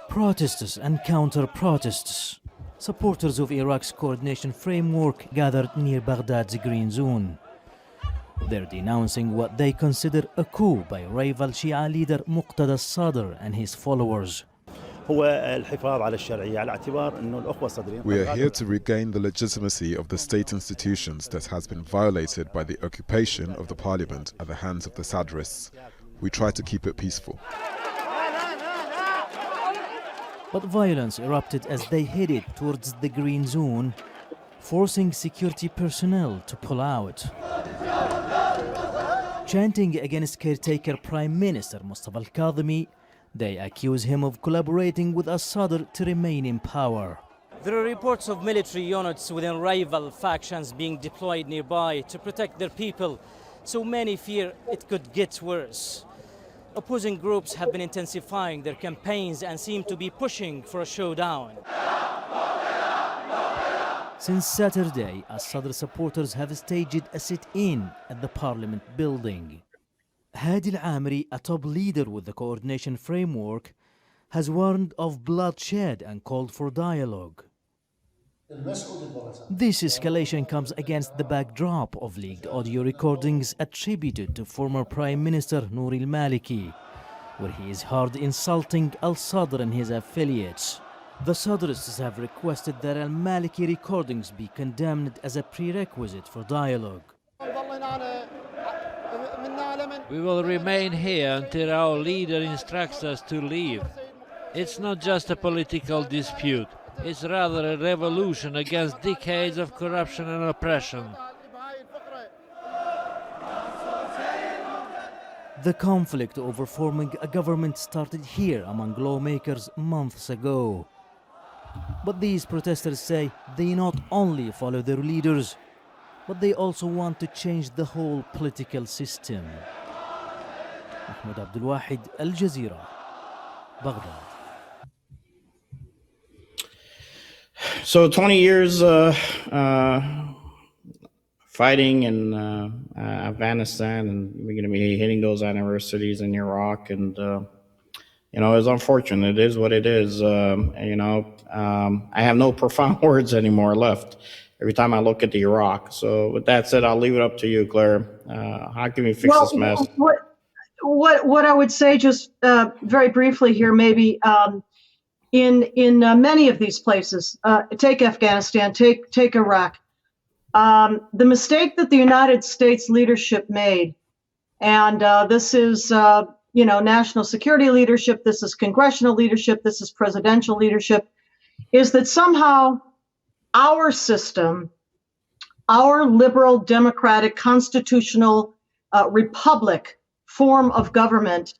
Protesters and counter-protesters, supporters of Iraq's coordination framework, gathered near Baghdad's Green Zone. They're denouncing what they consider a coup by rival Shia leader Muqtada al-Sadr and his followers. We are here to regain the legitimacy of the state institutions that has been violated by the occupation of the parliament at the hands of the Sadrists. We try to keep it peaceful. But violence erupted as they headed towards the Green Zone, forcing security personnel to pull out. Chanting against caretaker Prime Minister Mustafa al-Kadhimi, they accuse him of collaborating with al-Sadr to remain in power. There are reports of military units within rival factions being deployed nearby to protect their people, so many fear it could get worse. Opposing groups have been intensifying their campaigns and seem to be pushing for a showdown. Since Saturday, al-Sadr supporters have staged a sit-in at the parliament building. Hadi al-Amri, a top leader with the coordination framework, has warned of bloodshed and called for dialogue. This escalation comes against the backdrop of leaked audio recordings attributed to former Prime Minister Nouri al-Maliki, where he is heard insulting al-Sadr and his affiliates. The Sadrists have requested that al-Maliki recordings be condemned as a prerequisite for dialogue. We will remain here until our leader instructs us to leave. It's not just a political dispute. It's rather a revolution against decades of corruption and oppression. The conflict over forming a government started here among lawmakers months ago. But these protesters say they not only follow their leaders, but they also want to change the whole political system. Ahmed Abdul Wahid, Al Jazeera, Baghdad. So 20 years fighting in Afghanistan, and we're going to be hitting those anniversaries in Iraq, and it's unfortunate. It is what it is. I have no profound words anymore left every time I look at the Iraq. So with that said, I'll leave it up to you, Claire. How can we fix this mess? What I would say, just very briefly here, maybe in many of these places, take Afghanistan, take Iraq. The mistake that the United States leadership made, and this is national security leadership, this is congressional leadership, this is presidential leadership, is that somehow our system, our liberal, democratic, constitutional republic form of government,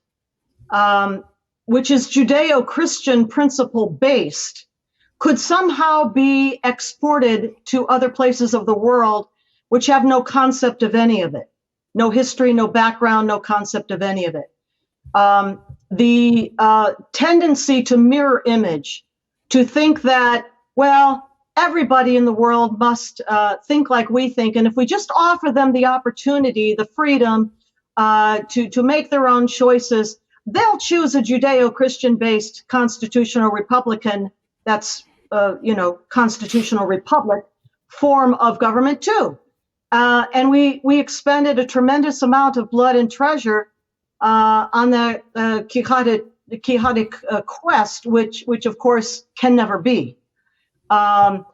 which is Judeo-Christian principle based, could somehow be exported to other places of the world which have no concept of any of it, no history, no background, no concept of any of it. The tendency to mirror image, to think that, well, everybody in the world must think like we think, and if we just offer them the opportunity, the freedom to make their own choices, they'll choose a Judeo-Christian based constitutional republican, that's constitutional republic form of government too. And we expended a tremendous amount of blood and treasure on the jihadic quest, which of course can never be. And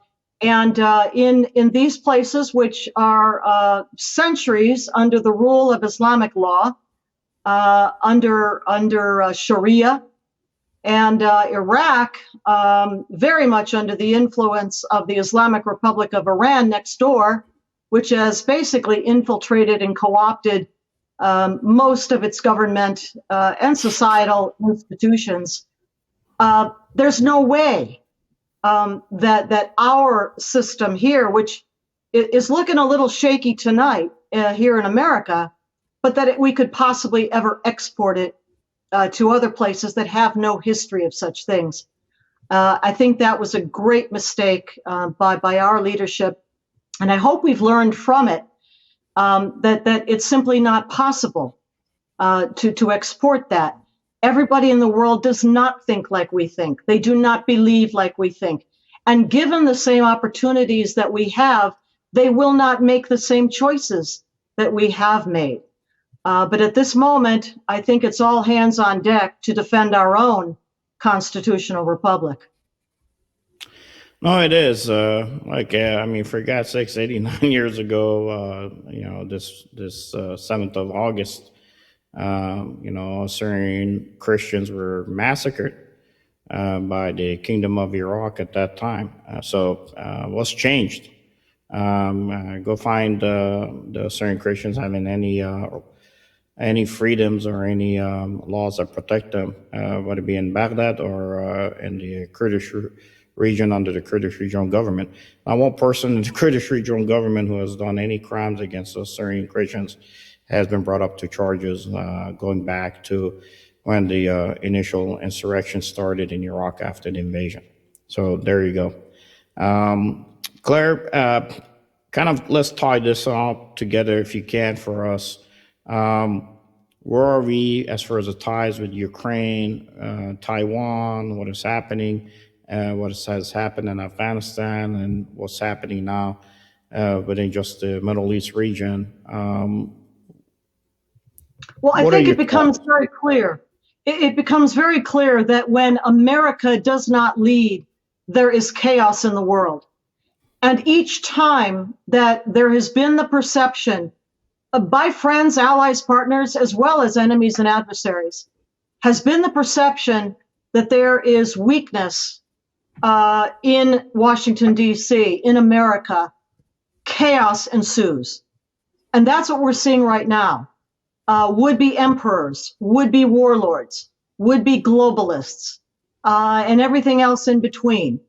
in these places, which are centuries under the rule of Islamic law, under Sharia, and Iraq, very much under the influence of the Islamic Republic of Iran next door, which has basically infiltrated and co-opted most of its government and societal institutions. There's no way that our system here, which is looking a little shaky tonight here in America, but that we could possibly ever export it to other places that have no history of such things. I think that was a great mistake by our leadership, and I hope we've learned from it that it's simply not possible to export that. Everybody in the world does not think like we think. They do not believe like we think. And given the same opportunities that we have, they will not make the same choices that we have made. But at this moment, I think it's all hands on deck to defend our own constitutional republic. No, it is. For God's sakes, 89 years ago, this 7th of August, Syrian Christians were massacred by the Kingdom of Iraq at that time. So what's changed? Go find the Syrian Christians having any freedoms or any laws that protect them, whether it be in Baghdad or in the Kurdish region under the Kurdish regional government. Not one person in the Kurdish regional government who has done any crimes against the Syrian Christians has been brought up to charges going back to when the initial insurrection started in Iraq after the invasion. So there you go. Claire, let's tie this all together if you can for us. Where are we as far as the ties with Ukraine, Taiwan, what is happening, what has happened in Afghanistan, and what's happening now within just the Middle East region? Well, I think it becomes very clear. It becomes very clear that when America does not lead, there is chaos in the world. And each time that there has been the perception by friends, allies, partners, as well as enemies and adversaries, has been the perception that there is weakness in Washington, D.C., in America, chaos ensues. And that's what we're seeing right now. Would-be emperors, would-be warlords, would-be globalists, and everything else in between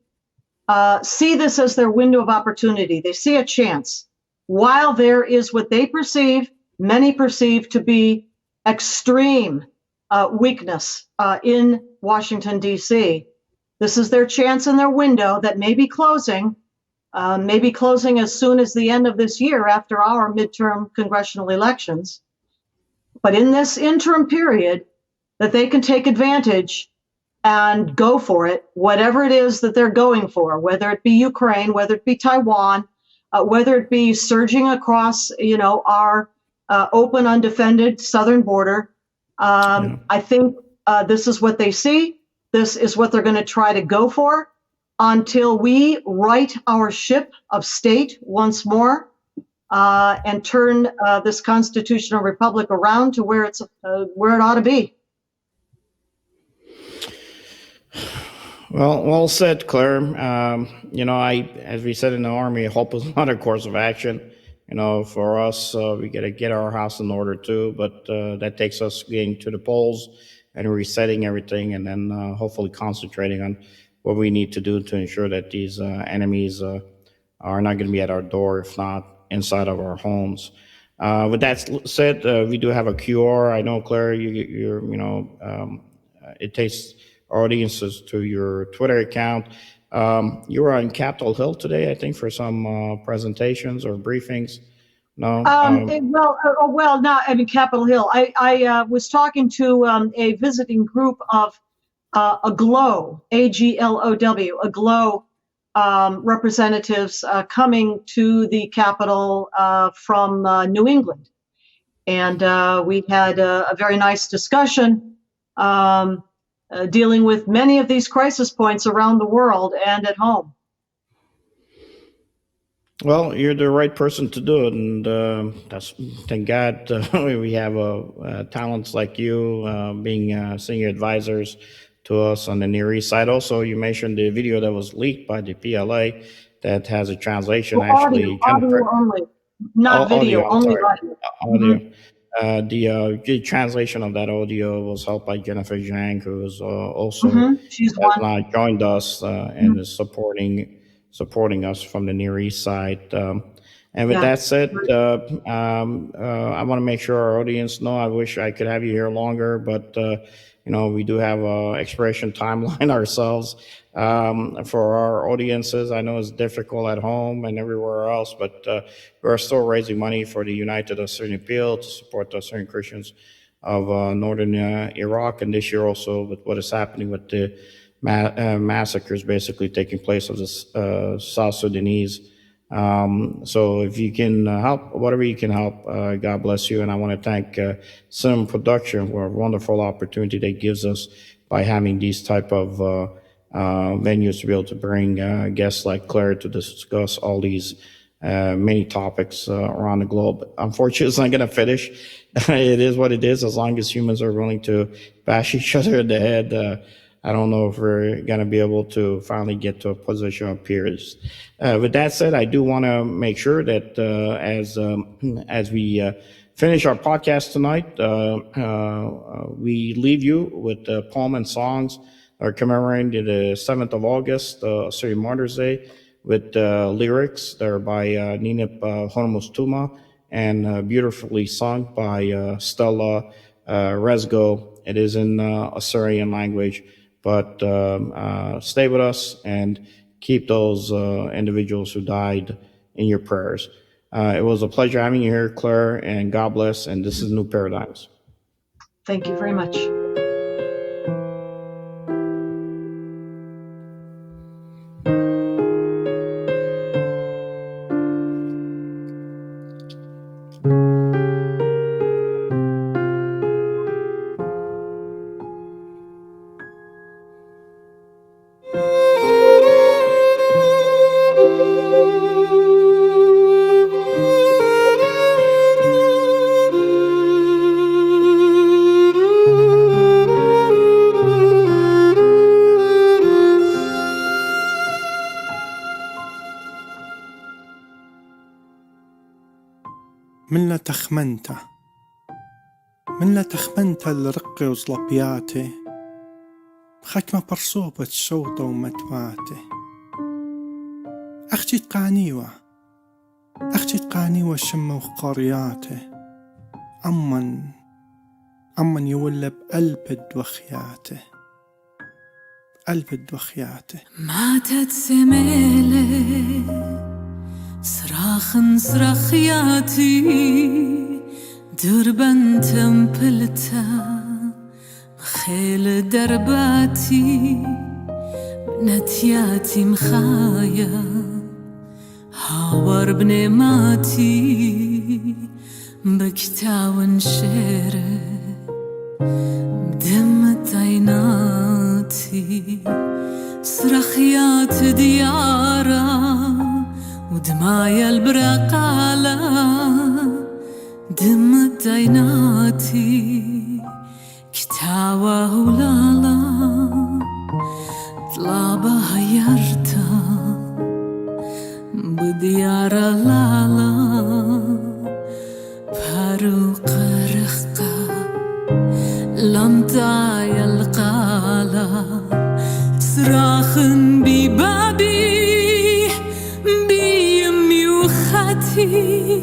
see this as their window of opportunity. They see a chance. While there is what they perceive, many perceive to be extreme weakness in Washington, D.C., this is their chance and their window that may be closing as soon as the end of this year after our midterm congressional elections. But in this interim period, that they can take advantage and go for it, whatever it is that they're going for, whether it be Ukraine, whether it be Taiwan, whether it be surging across, our open, undefended southern border. I think this is what they see. This is what they're going to try to go for until we right our ship of state once more. And turn this constitutional republic around to where it ought to be. Well said, Claire. As we said in the Army, hope is not a course of action. For us, we got to get our house in order too, but that takes us getting to the polls and resetting everything, and then hopefully concentrating on what we need to do to ensure that these enemies are not going to be at our door, if not inside of our homes. With that said, we do have a QR. I know, Claire, it takes our audiences to your Twitter account. You were on Capitol Hill today, I think, for some presentations or briefings. No. Capitol Hill. I was talking to a visiting group of AGLOW, AGLOW, AGLOW representatives coming to the Capitol from New England. And we had a very nice discussion dealing with many of these crisis points around the world and at home. Well, you're the right person to do it, and thank God we have talents like you being senior advisors to us on the Near East side. Also, you mentioned the video that was leaked by the PLA that has a translation. Audio only, not video, only audio. Audio. The translation of that audio was helped by Jennifer Zhang, who is also has joined us and is supporting us from the Near East side. And with that said, I want to make sure our audience know. I wish I could have you here longer, but we do have a expiration timeline ourselves for our audiences. I know it's difficult at home and everywhere else, but we're still raising money for the United Assyrian Appeal to support the Assyrian Christians of northern Iraq, and this year also with what is happening with the massacres basically taking place of the South Sudanese. So if you can help, whatever you can help, God bless you. And I want to thank Cinema Production for a wonderful opportunity that gives us by having these type of venues to be able to bring guests like Claire to discuss all these many topics around the globe. Unfortunately, it's not going to finish. It is what it is. As long as humans are willing to bash each other in the head, I don't know if we're going to be able to finally get to a position of peers. With that said, I do want to make sure that as we finish our podcast tonight, we leave you with a poem and songs that are commemorating the 7th of August, Assyrian Martyrs Day, with lyrics that are by Ninip Hormuz and beautifully sung by Stella Rezgo. It is in Assyrian language. But stay with us and keep those individuals who died in your prayers. It was a pleasure having you here, Claire, and God bless. And this is New Paradigms. Thank you very much. لا تخمنت الرقي وصلبياتي ختمة برصوبة صوته ومتواتي أختي تقانيوة شمة وقرياتي أمن يولب قلب الدوخياتي ماتت سميلة صراخياتي دربان تمبلتا مخيل درباتي بنتياتي مخايا هاور بنيماتي بكتاون شيرة بدمت عيناتي صرخيات ديارة ودمايا البرقالة دمت عيناتي كتاوة ولالا طلابة هيرتا بديار لالا فاروق رخقة لمتايا القالة صراخ ببابي بيمي وخاتي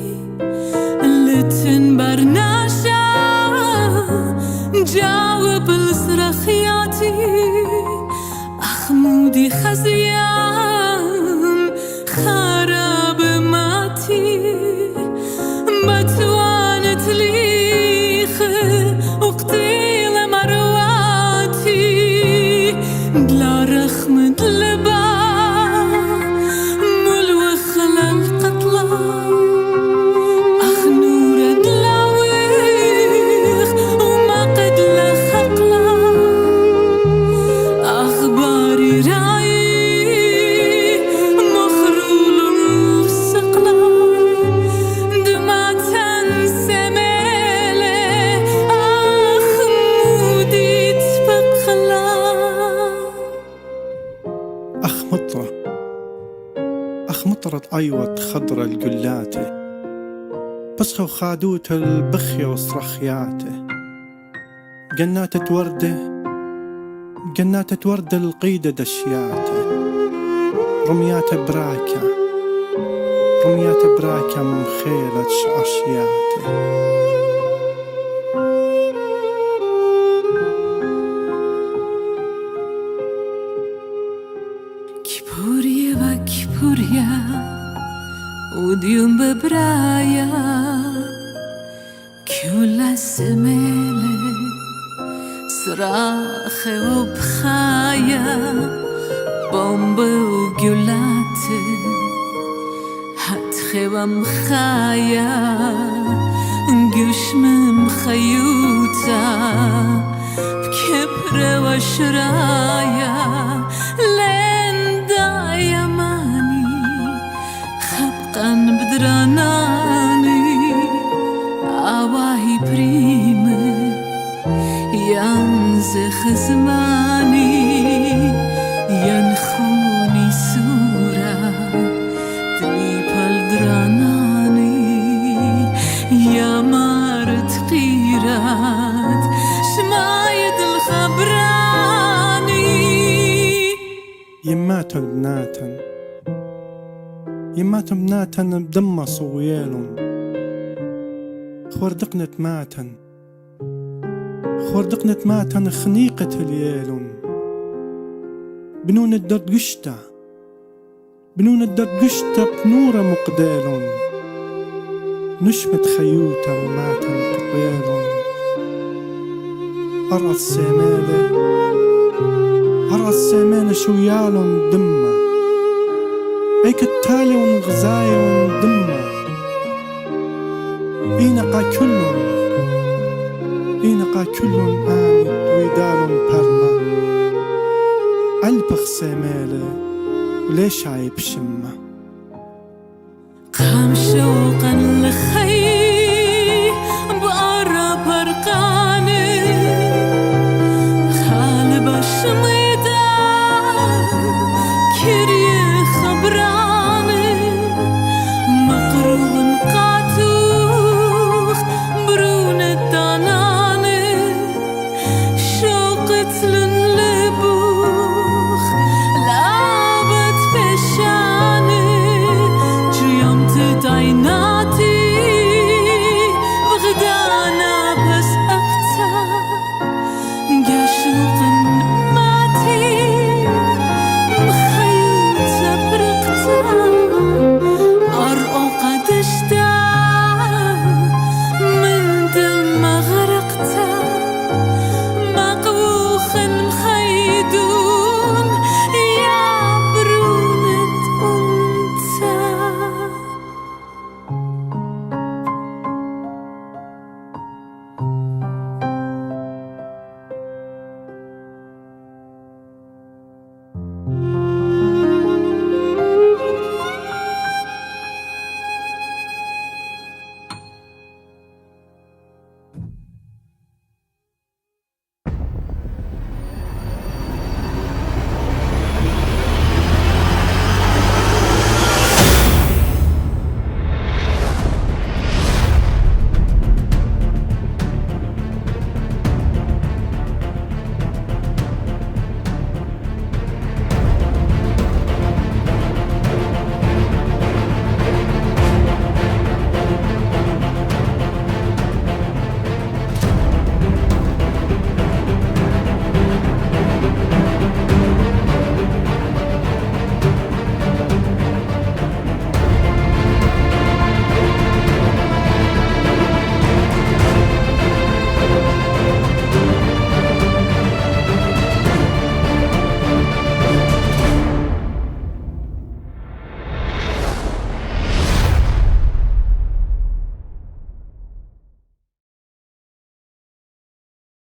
لتنبر ناشا جاوب الصرخياتي أخمودي خزيان خراب ماتي بتوانت ليخ وقتيل مرواتي دلا رخم دلبا ملوخ للقتلى أخنور دلاويخ وما قد لخقلا أخباري راي مخرول السقلا دمعتن سميلة أخمودي تفقلا أخ مطرة أيوة خضرة القلاتي بصخة وخادوت البخية وصرخياتي جناتة وردة القيدة دشياتي رميات براكة مخيلة أشياتي كيبوريا وديوم ببرايا كولا سميلة صراخ وبخايا بومب وجولات هتخوى مخايا جشم مخيوتا بكبر وشرايا لين دايا ماني خبقا بدراناني أواهي بريمة ينزخ زماني ينخوني سورة تليب الدراناني يا مارت قيرات شمايد الخبراني يماتن بناتن بدم صويلن خوردقنت ماتن خنيقة اليالن بنون الدردقشتة بنورة مقدالن نشمت خيوتا ماتن قطيالن أرى السامالة شويالن دمة أيك التالي ونغزايا وندمة إينقا كلن آمد ويدال برما ألبخ سامالة وليش عيب شمة قام شوقا